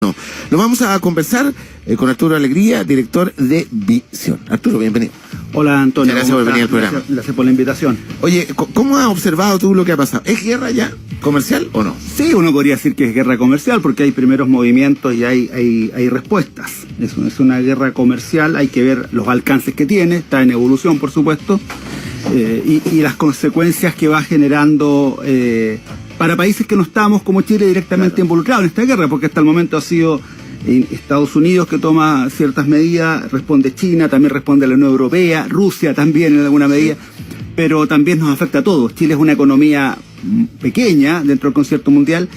No, lo vamos a conversar con Arturo Alegría, director de Visión. Arturo, bienvenido. Hola, Antonio. Muchas gracias por venir al programa. Gracias por la invitación. Oye, ¿cómo has observado tú lo que ha pasado? ¿Es guerra ya comercial o no? Sí, uno podría decir que es guerra comercial porque hay primeros movimientos y hay respuestas. Es una guerra comercial, hay que ver los alcances que tiene, está en evolución, por supuesto, y las consecuencias que va generando para países que no estamos como Chile directamente involucrados en esta guerra, porque hasta el momento ha sido Estados Unidos que toma ciertas medidas, responde China, también responde la Unión Europea, Rusia también en alguna medida, pero también nos afecta a todos. Chile es una economía pequeña dentro del concierto mundial,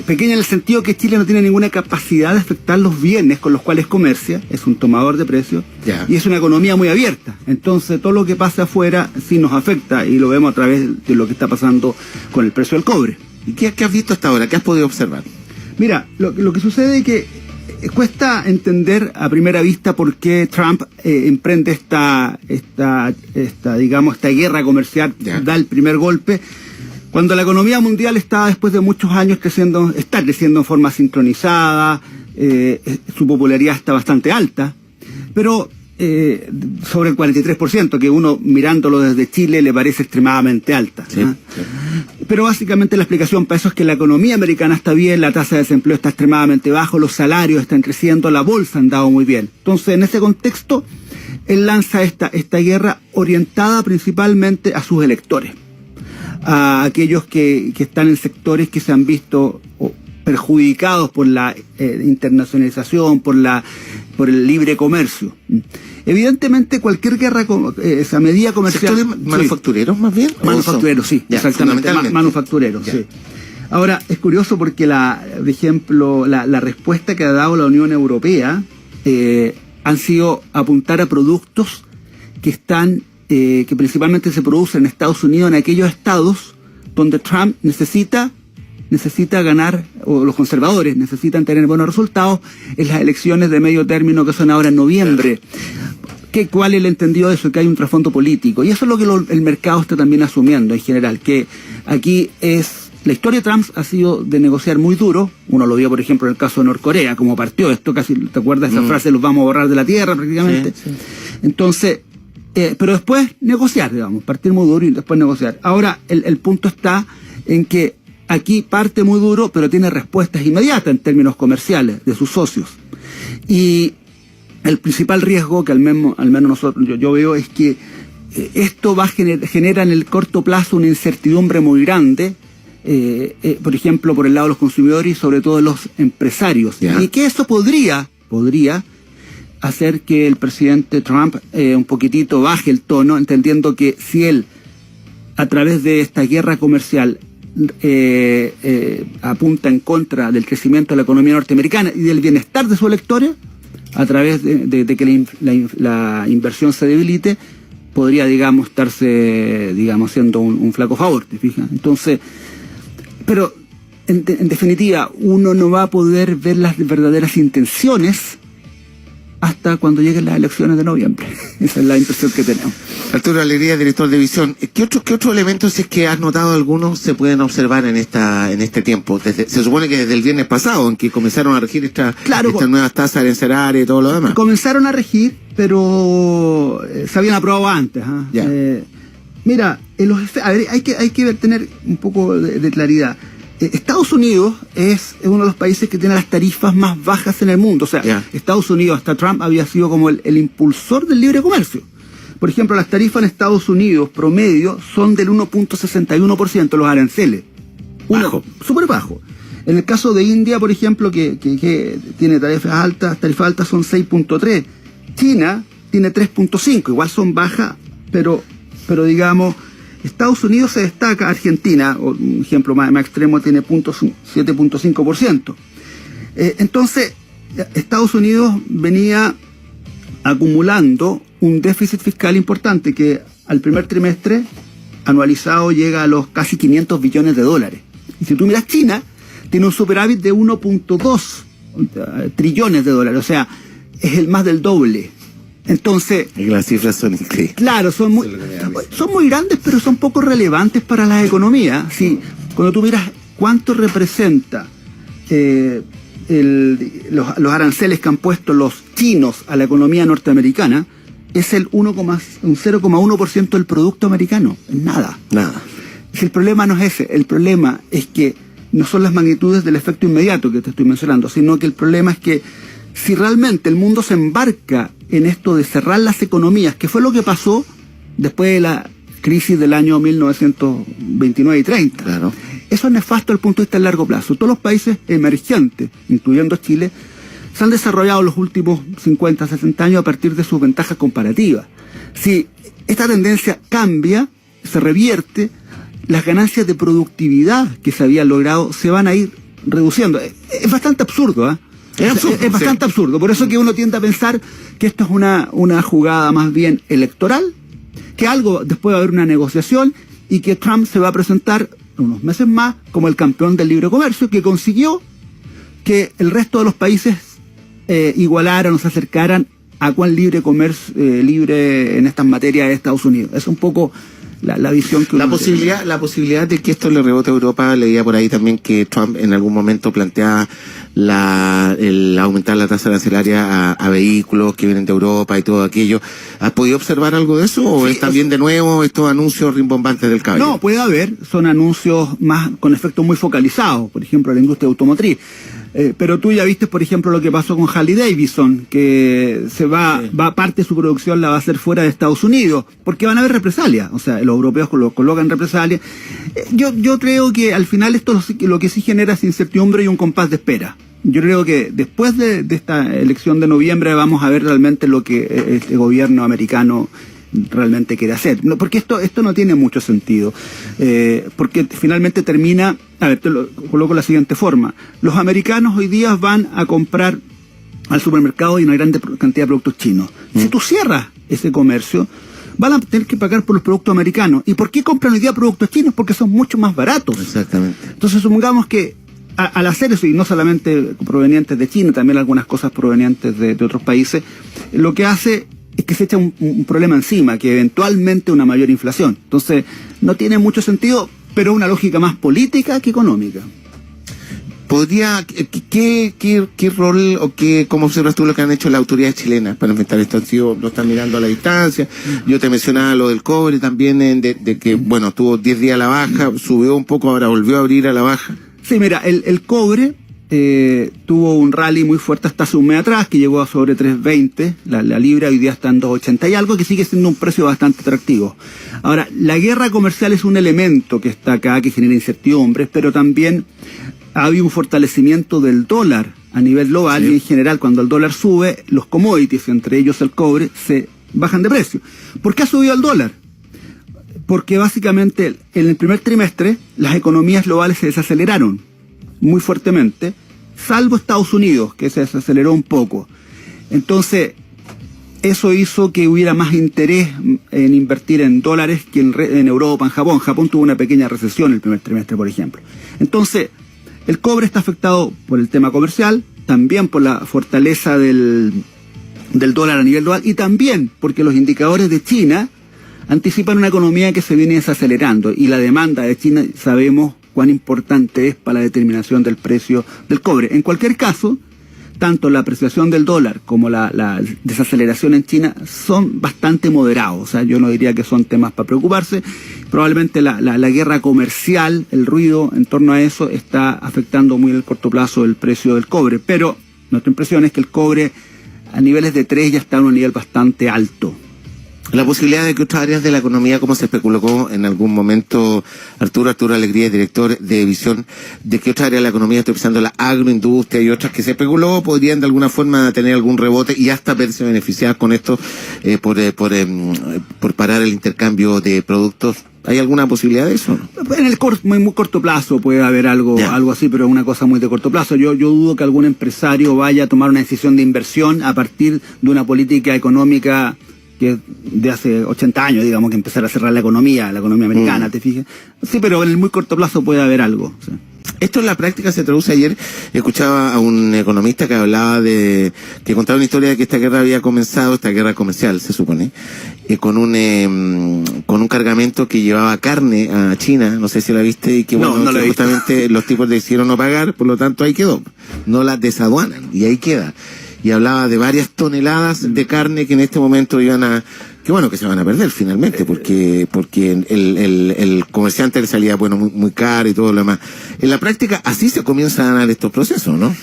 pequeña en el sentido que Chile no tiene ninguna capacidad de afectar los bienes con los cuales comercia, es un tomador de precios, y es una economía muy abierta. Entonces todo lo que pasa afuera sí nos afecta y lo vemos a través de lo que está pasando con el precio del cobre. ¿Y qué has visto hasta ahora? ¿Qué has podido observar? Mira, lo que sucede es que cuesta entender a primera vista por qué Trump emprende esta guerra comercial, da el primer golpe, cuando la economía mundial está después de muchos años está creciendo en forma sincronizada, su popularidad está bastante alta, pero sobre el 43%, que uno mirándolo desde Chile le parece extremadamente alta. Sí, ¿no? Sí. Pero básicamente la explicación para eso es que la economía americana está bien, la tasa de desempleo está extremadamente bajo, los salarios están creciendo, la bolsa ha andado muy bien. Entonces, en ese contexto, él lanza esta guerra orientada principalmente a sus electores, a aquellos que están en sectores que se han visto perjudicados por la internacionalización, por el libre comercio. Evidentemente cualquier guerra, esa medida comercial... ¿Sectores manufactureros más bien? Manufactureros, sí, ya, exactamente, manufactureros, sí. Ahora, es curioso porque, por ejemplo, la respuesta que ha dado la Unión Europea han sido apuntar a productos que principalmente se producen en Estados Unidos, en aquellos estados donde Trump necesita ganar, o los conservadores necesitan tener buenos resultados en las elecciones de medio término que son ahora en noviembre. ¿Cuál es el entendido de eso? Que hay un trasfondo político. Y eso es lo que el mercado está también asumiendo en general, que aquí la historia de Trump ha sido de negociar muy duro. Uno lo vio, por ejemplo, en el caso de Norcorea, como partió esto, casi, ¿te acuerdas de esa frase? Los vamos a borrar de la tierra prácticamente. Sí, sí. Entonces, pero después negociar, digamos, partir muy duro y después negociar. Ahora, el punto está en que aquí parte muy duro, pero tiene respuestas inmediatas en términos comerciales de sus socios. Y el principal riesgo que al menos nosotros, yo veo es que esto genera en el corto plazo una incertidumbre muy grande, por ejemplo, por el lado de los consumidores y sobre todo de los empresarios. Y que eso podría hacer que el presidente Trump un poquitito baje el tono, entendiendo que si él, a través de esta guerra comercial, apunta en contra del crecimiento de la economía norteamericana y del bienestar de sus electores, a través de que la inversión se debilite, podría, estarse, siendo un flaco favor, ¿te fijas? Entonces, pero en definitiva, uno no va a poder ver las verdaderas intenciones hasta cuando lleguen las elecciones de noviembre. Esa es la impresión que tenemos. Arturo Alegría, director de Visión. ¿Qué otros elementos, si es que has notado algunos, se pueden observar en este tiempo? Se supone que desde el viernes pasado, en que comenzaron a regir estas nuevas tasas arancelares y todo lo demás. Comenzaron a regir, pero se habían aprobado antes. Mira, hay que tener un poco de claridad. Estados Unidos es uno de los países que tiene las tarifas más bajas en el mundo. O sea, Estados Unidos, hasta Trump, había sido como el impulsor del libre comercio. Por ejemplo, las tarifas en Estados Unidos promedio son del 1.61% los aranceles. Súper bajo. En el caso de India, por ejemplo, que tiene tarifas altas son 6.3. China tiene 3.5, igual son bajas, pero Estados Unidos se destaca. Argentina, un ejemplo más extremo, tiene 7.5%. Entonces, Estados Unidos venía acumulando un déficit fiscal importante que al primer trimestre anualizado llega a los casi 500 billones de dólares. Y si tú miras, China tiene un superávit de 1.2 trillones de dólares, o sea, es el más del doble. Entonces, las cifras son increíbles. Claro, son muy grandes, pero son poco relevantes para las economías. Sí, cuando tú miras cuánto representa los aranceles que han puesto los chinos a la economía norteamericana es un 0,1% del producto americano. Nada. Si el problema no es ese, el problema es que no son las magnitudes del efecto inmediato que te estoy mencionando, sino que el problema es que si realmente el mundo se embarca en esto de cerrar las economías, que fue lo que pasó después de la crisis del año 1929 y 30, claro. Eso es nefasto desde el punto de vista a largo plazo. Todos los países emergentes, incluyendo Chile, se han desarrollado los últimos 50, 60 años a partir de sus ventajas comparativas. Si esta tendencia cambia, se revierte, las ganancias de productividad que se habían logrado se van a ir reduciendo. Es bastante absurdo, ¿eh? Es bastante absurdo. Por eso que uno tiende a pensar que esto es una jugada más bien electoral, que algo después va a haber una negociación y que Trump se va a presentar unos meses más como el campeón del libre comercio, que consiguió que el resto de los países igualaran o se acercaran a cuán libre comercio, libre en estas materias de Estados Unidos. Es un poco la visión que la posibilidad de que esto le rebote a Europa. Leía por ahí también que Trump en algún momento planteaba el aumentar la tasa arancelaria a vehículos que vienen de Europa y todo aquello. ¿Has podido observar algo de eso? ¿O sí, es también de nuevo estos anuncios rimbombantes del caballo? No, puede haber, son anuncios más con efectos muy focalizados, por ejemplo, la industria automotriz. Pero tú ya viste, por ejemplo, lo que pasó con Harley Davidson, que parte de su producción la va a hacer fuera de Estados Unidos, porque van a haber represalias. O sea, los europeos lo colocan represalias. Yo creo que al final esto lo que sí genera es incertidumbre y un compás de espera. Yo creo que después de esta elección de noviembre vamos a ver realmente lo que este gobierno americano realmente quiere hacer. No, porque esto no tiene mucho sentido. Porque finalmente termina... A ver, te lo coloco de la siguiente forma. Los americanos hoy día van a comprar al supermercado y una gran cantidad de productos chinos. Si tú cierras ese comercio, van a tener que pagar por los productos americanos. ¿Y por qué compran hoy día productos chinos? Porque son mucho más baratos. Exactamente. Entonces supongamos que al hacer eso, y no solamente provenientes de China, también algunas cosas provenientes de otros países, lo que hace es que se echa un problema encima, que eventualmente una mayor inflación. Entonces, no tiene mucho sentido, pero una lógica más política que económica. ¿Podría, qué rol o cómo observas tú lo que han hecho las autoridades chilenas para enfrentar esto? Lo están mirando a la distancia. Yo te mencionaba lo del cobre también, de que, bueno, tuvo 10 días a la baja, subió un poco, ahora volvió a abrir a la baja. Sí, mira, el cobre tuvo un rally muy fuerte hasta hace un mes atrás, que llegó a sobre 3.20, la libra hoy día está en 2.80 y algo, que sigue siendo un precio bastante atractivo. Ahora, la guerra comercial es un elemento que está acá, que genera incertidumbres, pero también ha habido un fortalecimiento del dólar a nivel global, sí. Y en general cuando el dólar sube, los commodities, entre ellos el cobre, se bajan de precio. ¿Por qué ha subido el dólar? Porque básicamente en el primer trimestre las economías globales se desaceleraron muy fuertemente, salvo Estados Unidos, que se desaceleró un poco. Entonces, eso hizo que hubiera más interés en invertir en dólares que en Europa, en Japón. Japón tuvo una pequeña recesión el primer trimestre, por ejemplo. Entonces, el cobre está afectado por el tema comercial, también por la fortaleza del dólar a nivel global y también porque los indicadores de China anticipan una economía que se viene desacelerando y la demanda de China sabemos cuán importante es para la determinación del precio del cobre. En cualquier caso, tanto la apreciación del dólar como la desaceleración en China son bastante moderados. O sea, yo no diría que son temas para preocuparse. Probablemente la guerra comercial, el ruido en torno a eso, está afectando muy en el corto plazo el precio del cobre. Pero nuestra impresión es que el cobre a niveles de 3 ya está a un nivel bastante alto. La posibilidad de que otras áreas de la economía, como se especuló en algún momento, Arturo Alegría, director de Visión, de que otras áreas de la economía, estoy pensando en la agroindustria y otras que se especuló, podrían de alguna forma tener algún rebote y hasta verse beneficiadas con esto por parar el intercambio de productos. ¿Hay alguna posibilidad de eso? En el muy corto plazo puede haber algo así, pero es una cosa muy de corto plazo. Yo dudo que algún empresario vaya a tomar una decisión de inversión a partir de una política económica que de hace 80 años, digamos, que empezar a cerrar la economía americana, ¿te fijas? Sí, pero en el muy corto plazo puede haber algo. ¿Sí? Esto en la práctica se traduce. Ayer escuchaba a un economista que hablaba que contaba una historia de que esta guerra había comenzado, esta guerra comercial se supone, con un cargamento que llevaba carne a China, no sé si la viste, y que que justamente los tipos decidieron no pagar, por lo tanto ahí quedó, no la desaduanan, y ahí queda. Y hablaba de varias toneladas de carne que en este momento iban a, que se van a perder finalmente, porque el comerciante le salía muy caro y todo lo demás. En la práctica así se comienzan a dar estos procesos, ¿no?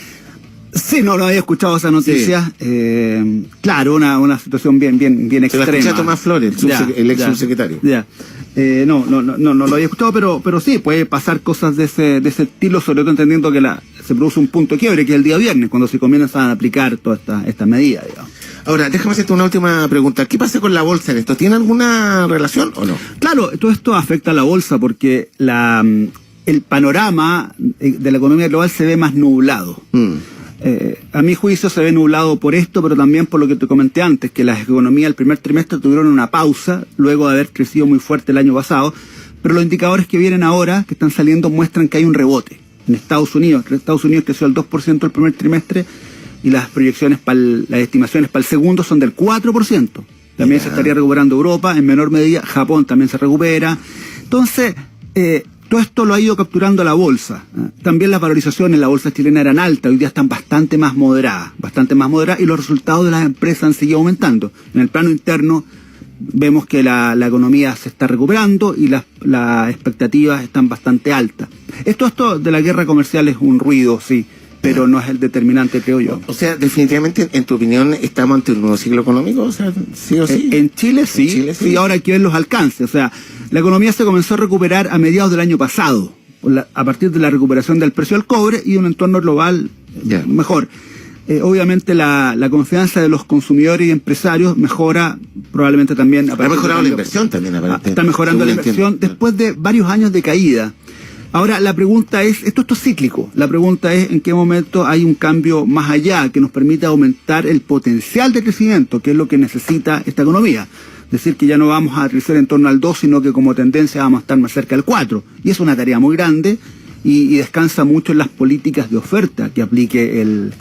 Sí, no lo había escuchado esa noticia. Sí. Claro, una situación bien extrema. Se la escuché a Tomás Flores, el ex subsecretario. No lo había escuchado, pero sí, puede pasar cosas de ese estilo, sobre todo entendiendo que se produce un punto de quiebre, que es el día viernes, cuando se comienzan a aplicar todas estas medidas, digamos. Ahora, déjame hacerte una última pregunta. ¿Qué pasa con la bolsa en esto? ¿Tiene alguna relación o no? Claro, todo esto afecta a la bolsa porque el panorama de la economía global se ve más nublado. A mi juicio se ve nublado por esto, pero también por lo que te comenté antes, que las economías el primer trimestre tuvieron una pausa, luego de haber crecido muy fuerte el año pasado, pero los indicadores que vienen ahora, que están saliendo, muestran que hay un rebote. En Estados Unidos creció al 2% el primer trimestre, y las proyecciones las estimaciones para el segundo son del 4%. También se estaría recuperando Europa, en menor medida, Japón también se recupera. Entonces, todo esto lo ha ido capturando la bolsa. También las valorizaciones en la bolsa chilena eran altas, hoy día están bastante más moderadas, y los resultados de las empresas han seguido aumentando. En el plano interno vemos que la economía se está recuperando y las expectativas están bastante altas. Esto de la guerra comercial es un ruido, sí, pero no es el determinante, creo yo. O sea, definitivamente, en tu opinión, ¿estamos ante un nuevo ciclo económico? O sea, ¿sí o sí? En Chile sí. Sí, ahora hay que ver los alcances. O sea, la economía se comenzó a recuperar a mediados del año pasado, a partir de la recuperación del precio del cobre y un entorno global mejor. Obviamente la confianza de los consumidores y empresarios mejora, probablemente también. Ha mejorado la inversión también, aparentemente. Está mejorando la inversión después de varios años de caída. Ahora, la pregunta es, esto es cíclico, la pregunta es en qué momento hay un cambio más allá que nos permita aumentar el potencial de crecimiento, que es lo que necesita esta economía. Decir que ya no vamos a crecer en torno al 2, sino que como tendencia vamos a estar más cerca del 4. Y es una tarea muy grande y descansa mucho en las políticas de oferta que aplique el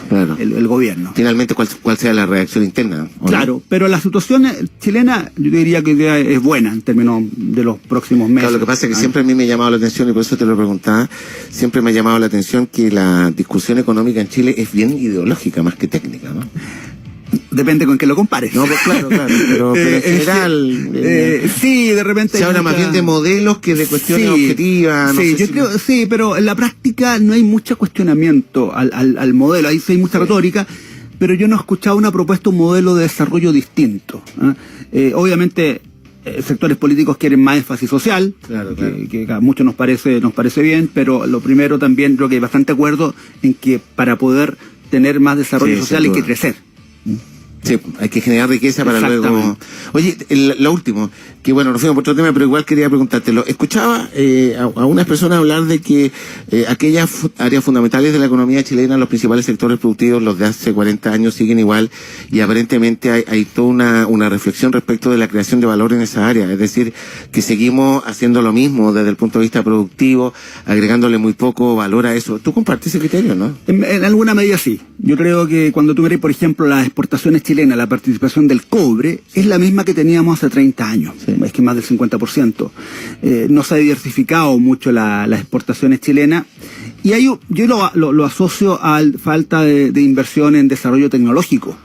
gobierno. Finalmente, ¿cuál sea la reacción interna? Claro, ¿no? Pero la situación chilena, yo diría que es buena en términos de los próximos meses. Claro, lo que pasa es que siempre a mí me ha llamado la atención, y por eso te lo preguntaba, siempre me ha llamado la atención que la discusión económica en Chile es bien ideológica más que técnica, ¿no? Depende con qué lo compares. No, pues claro, pero en general... sí, de repente... Se habla más bien de modelos que de cuestiones objetivas. Sí, pero en la práctica no hay mucho cuestionamiento al modelo, ahí sí hay mucha retórica, pero yo no he escuchado una propuesta, un modelo de desarrollo distinto. Obviamente, sectores políticos quieren más énfasis social, que a muchos nos parece bien, pero lo primero también creo que hay bastante acuerdo en que para poder tener más desarrollo social hay que crecer. Sí, hay que generar riqueza para luego... Oye, lo último, que bueno, nos fuimos por otro tema, pero igual quería preguntártelo. Escuchaba a unas personas hablar de que aquellas áreas fundamentales de la economía chilena, los principales sectores productivos, los de hace 40 años, siguen igual, y aparentemente hay toda una reflexión respecto de la creación de valor en esa área. Es decir, que seguimos haciendo lo mismo desde el punto de vista productivo, agregándole muy poco valor a eso. ¿Tú compartes ese criterio, no? En alguna medida sí. Yo creo que cuando tú miras, por ejemplo, las exportaciones chilenas, la participación del cobre es la misma que teníamos hace 30 años, es que más del 50%. No se ha diversificado mucho las exportaciones chilenas, y ahí yo lo asocio a falta de inversión en desarrollo tecnológico.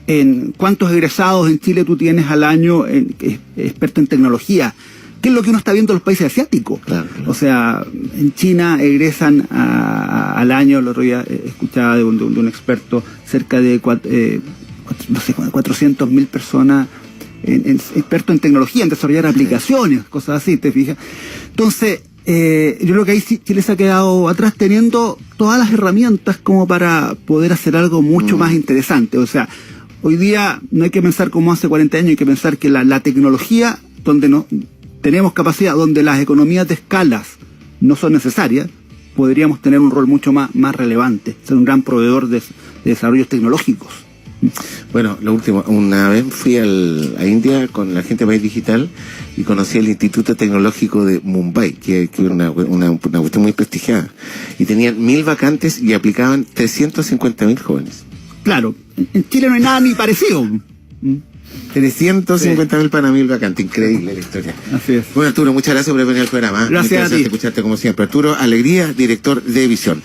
En ¿cuántos egresados en Chile tú tienes al año experto en tecnología? ¿Qué es lo que uno está viendo en los países asiáticos? Claro. O sea, en China egresan al año, el otro día escuchaba de un experto, cerca de 400.000 personas expertos en tecnología, en desarrollar aplicaciones, cosas así, ¿te fijas? Entonces, yo creo que ahí Chile se ha quedado atrás teniendo todas las herramientas como para poder hacer algo mucho más interesante. O sea, hoy día no hay que pensar como hace 40 años, hay que pensar que la tecnología, donde no tenemos capacidad, donde las economías de escalas no son necesarias, podríamos tener un rol mucho más relevante, ser un gran proveedor de desarrollos tecnológicos. Bueno, lo último, una vez fui a India con la gente de País Digital y conocí el Instituto Tecnológico de Mumbai, que es una cuestión muy prestigiada. Y tenían 1.000 vacantes y aplicaban 350.000 jóvenes. Claro, en Chile no hay nada ni parecido. 350.000 para 1.000 vacantes, increíble la historia. Así es. Bueno, Arturo, muchas gracias por venir al programa. Gracias a ti. Escucharte como siempre. Arturo Alegría, director de Visión.